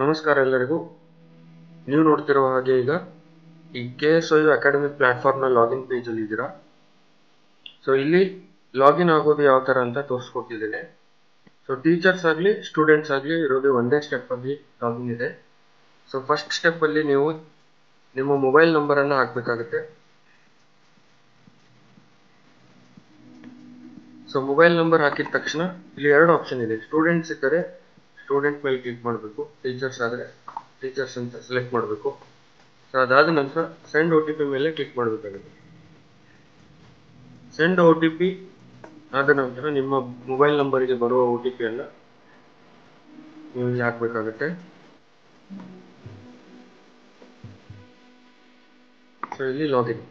ನಮಸ್ಕಾರ ಎಲ್ಲರಿಗೂ. ನೀವು ನೋಡ್ತಿರುವ ಹಾಗೆ ಈಗ ಈ KSOU ಅಕಾಡೆಮಿಕ್ ಪ್ಲಾಟ್ಫಾರ್ಮ್ನ ಲಾಗಿನ್ ಪೇಜಲ್ಲಿ ಇದ್ದೀರಾ. ಸೊ ಇಲ್ಲಿ ಲಾಗಿನ್ ಆಗೋದು ಯಾವ ಥರ ಅಂತ ತೋರಿಸ್ಕೊಟ್ಟಿದ್ದೇನೆ. ಸೊ ಟೀಚರ್ಸ್ ಆಗಲಿ ಸ್ಟೂಡೆಂಟ್ಸ್ ಆಗಲಿ ಇರೋದು ಒಂದೇ ಸ್ಟೆಪ್ಪಲ್ಲಿ ಲಾಗಿನ್ ಇದೆ. ಸೊ ಫಸ್ಟ್ ಸ್ಟೆಪ್ಪಲ್ಲಿ ನೀವು ನಿಮ್ಮ ಮೊಬೈಲ್ ನಂಬರನ್ನು ಹಾಕಬೇಕಾಗುತ್ತೆ. ಸೊ ಮೊಬೈಲ್ ನಂಬರ್ ಹಾಕಿದ ತಕ್ಷಣ ಇಲ್ಲಿ ಎರಡು ಆಪ್ಷನ್ ಇದೆ. ಸ್ಟೂಡೆಂಟ್ಸ್ ಇದ್ದರೆ ಸ್ಟೂಡೆಂಟ್ ಮೇಲೆ ಕ್ಲಿಕ್ ಮಾಡಬೇಕು, ಟೀಚರ್ಸ್ ಆದರೆ ಟೀಚರ್ಸ್ ಅಂತ ಸೆಲೆಕ್ಟ್ ಮಾಡಬೇಕು. ಸೊ ಅದಾದ ನಂತರ ಸೆಂಡ್ OTP ಮೇಲೆ ಕ್ಲಿಕ್ ಮಾಡಬೇಕಾಗುತ್ತೆ. ಸೆಂಡ್ OTP ಆದ ನಂತರ ನಿಮ್ಮ ಮೊಬೈಲ್ ನಂಬರಿಗೆ ಬರುವ OTP ಅನ್ನು ನೀವು ಇಲ್ಲಿ ಹಾಕಬೇಕಾಗುತ್ತೆ. ಸೊ ಇಲ್ಲಿ ಲಾಗಿನ್.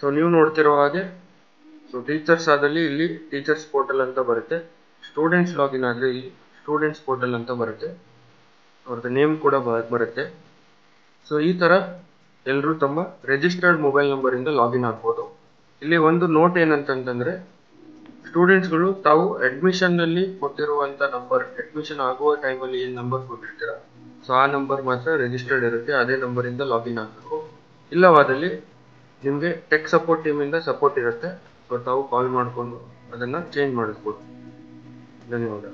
ಸೊ ನೀವು ನೋಡ್ತಿರೋ ಹಾಗೆ ಸೊ ಟೀಚರ್ಸ್ ಆದಲ್ಲಿ ಇಲ್ಲಿ ಟೀಚರ್ಸ್ ಪೋರ್ಟಲ್ ಅಂತ ಬರುತ್ತೆ. ಸ್ಟೂಡೆಂಟ್ಸ್ ಲಾಗಿನ್ ಆದರೆ ಇಲ್ಲಿ ಸ್ಟೂಡೆಂಟ್ಸ್ ಪೋರ್ಟಲ್ ಅಂತ ಬರುತ್ತೆ. ಅವ್ರದ್ದು ನೇಮ್ ಕೂಡ ಬರುತ್ತೆ. ಸೊ ಈ ಥರ ಎಲ್ಲರೂ ತಮ್ಮ ರಿಜಿಸ್ಟರ್ಡ್ ಮೊಬೈಲ್ ನಂಬರಿಂದ ಲಾಗಿನ್ ಆಗ್ಬೋದು. ಇಲ್ಲಿ ಒಂದು ನೋಟ್ ಏನಂತಂದ್ರೆ, ಸ್ಟೂಡೆಂಟ್ಸ್ಗಳು ತಾವು ಅಡ್ಮಿಷನ್ನಲ್ಲಿ ಕೊಟ್ಟಿರುವಂಥ ನಂಬರ್, ಅಡ್ಮಿಷನ್ ಆಗುವ ಟೈಮಲ್ಲಿ ಏನು ನಂಬರ್ ಕೊಟ್ಟಿರ್ತೀರ ಸೊ ಆ ನಂಬರ್ ಮಾತ್ರ ರಿಜಿಸ್ಟರ್ಡ್ ಇರುತ್ತೆ. ಅದೇ ನಂಬರಿಂದ ಲಾಗಿನ್ ಆಗಬೇಕು. ಇಲ್ಲವಾದಲ್ಲಿ ನಿಮಗೆ ಟೆಕ್ ಸಪೋರ್ಟ್ ಟೀಮಿಂದ ಸಪೋರ್ಟ್ ಇರುತ್ತೆ. ಸೊ ತಾವು ಕಾಲ್ ಮಾಡಿಕೊಂಡು ಅದನ್ನು ಚೇಂಜ್ ಮಾಡಿಸ್ಬೋದು. ಧನ್ಯವಾದ.